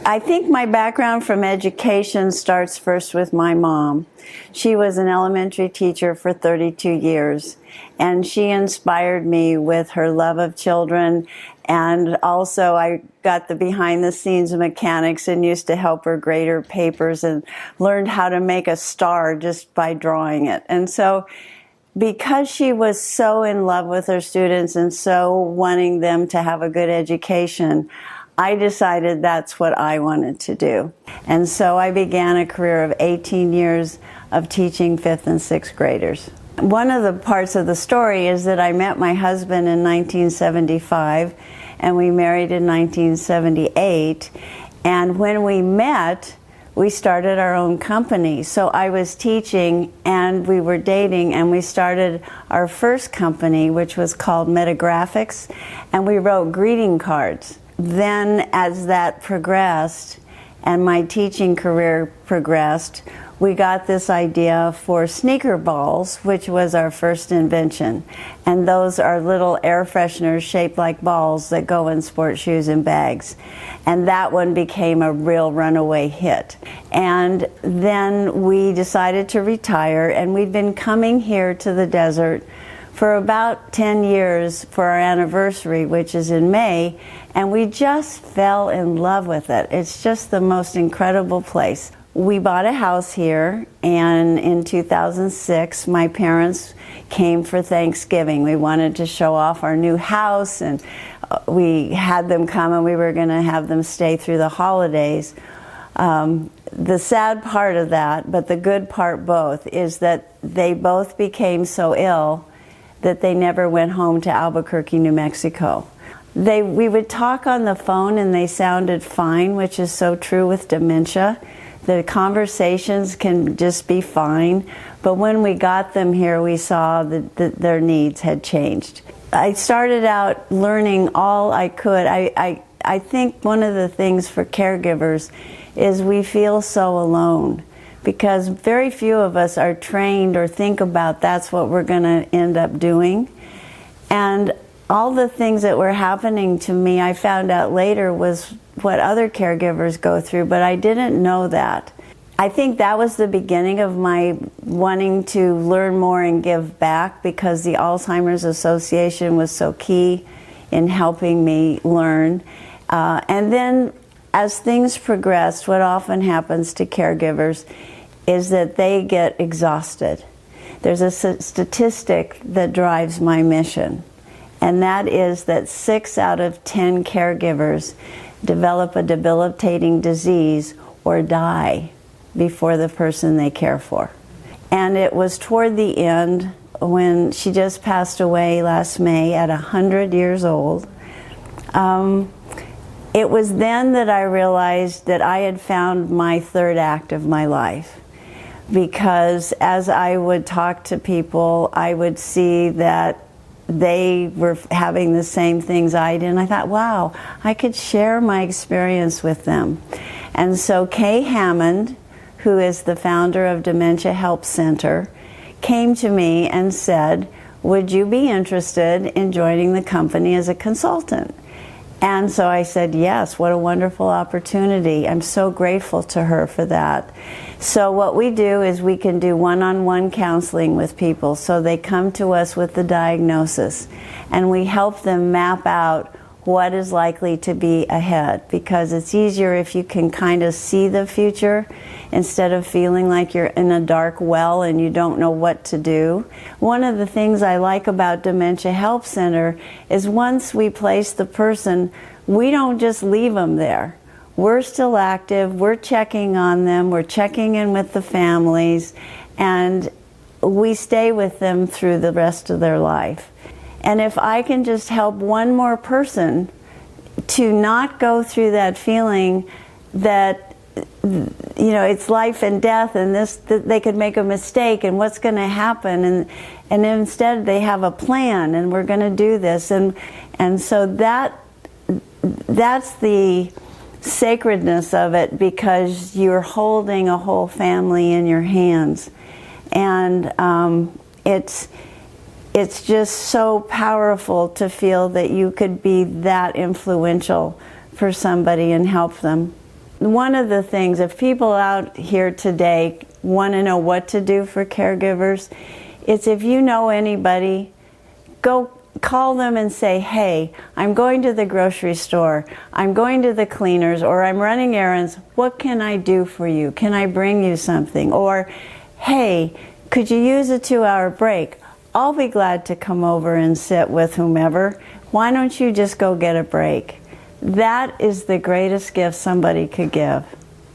I think my background from education starts first with my mom. She was an elementary teacher for 32 years, and she inspired me with her love of children. And also I got the behind the scenes mechanics and used to help her grade her papers and learned how to make a star just by drawing it. And so because she was so in love with her students and so wanting them to have a good education, I decided that's what I wanted to do. And so I began a career of 18 years of teaching 5th and 6th graders. One of the parts of the story is that I met my husband in 1975 and we married in 1978. And when we met, we started our own company. So I was teaching and we were dating, and we started our first company, which was called Metagraphics, and we wrote greeting cards. Then as that progressed and my teaching career progressed, we got this idea for sneaker balls, which was our first invention. And those are little air fresheners shaped like balls that go in sports shoes and bags. And that one became a real runaway hit. And then we decided to retire, and we'd been coming here to the desert for about 10 years for our anniversary, which is in May, and we just fell in love with it. It's just the most incredible place. We bought a house here, and in 2006 my parents came for Thanksgiving. We wanted to show off our new house, and we had them come, and we were going to have them stay through the holidays. The sad part of that, but the good part both, is that they both became so ill that they never went home to Albuquerque, New Mexico. We would talk on the phone and they sounded fine, which is so true with dementia. The conversations can just be fine, but when we got them here, we saw that their needs had changed. I started out learning all I could. I think one of the things for caregivers is we feel so alone, because very few of us are trained or think about that's what we're going to end up doing. And all the things that were happening to me, I found out later, was what other caregivers go through, but I didn't know that. I think that was the beginning of my wanting to learn more and give back, because the Alzheimer's Association was so key in helping me learn. And then as things progressed, what often happens to caregivers is that they get exhausted. There's a statistic that drives my mission, and that is that 6 out of 10 caregivers develop a debilitating disease or die before the person they care for. And it was toward the end, when she just passed away last May at 100 years old. It was then that I realized that I had found my third act of my life. Because as I would talk to people, I would see that they were having the same things I did, and I thought, wow, I could share my experience with them. And so Kay Hammond, who is the founder of Dementia Help Center, came to me and said, would you be interested in joining the company as a consultant? And so I said, yes, what a wonderful opportunity. I'm so grateful to her for that. So what we do is we can do one-on-one counseling with people. So they come to us with the diagnosis, and we help them map out what is likely to be ahead, because it's easier if you can kind of see the future instead of feeling like you're in a dark well and you don't know what to do. One of the things I like about Dementia Help Center is once we place the person, we don't just leave them there. We're still active, we're checking on them, we're checking in with the families, and we stay with them through the rest of their life. And if I can just help one more person to not go through that feeling that, you know, it's life and death, and that they could make a mistake and what's going to happen, and instead they have a plan, and we're going to do this, and so that's the sacredness of it, because you're holding a whole family in your hands, and it's just so powerful to feel that you could be that influential for somebody and help them. one of the things, if people out here today want to know what to do for caregivers, it's if you know anybody, go call them and say, hey, I'm going to the grocery store, I'm going to the cleaners, or I'm running errands. What can I do for you? Can I bring you something? Or, hey, could you use a 2-hour break? I'll be glad to come over and sit with whomever. Why don't you just go get a break? That is the greatest gift somebody could give.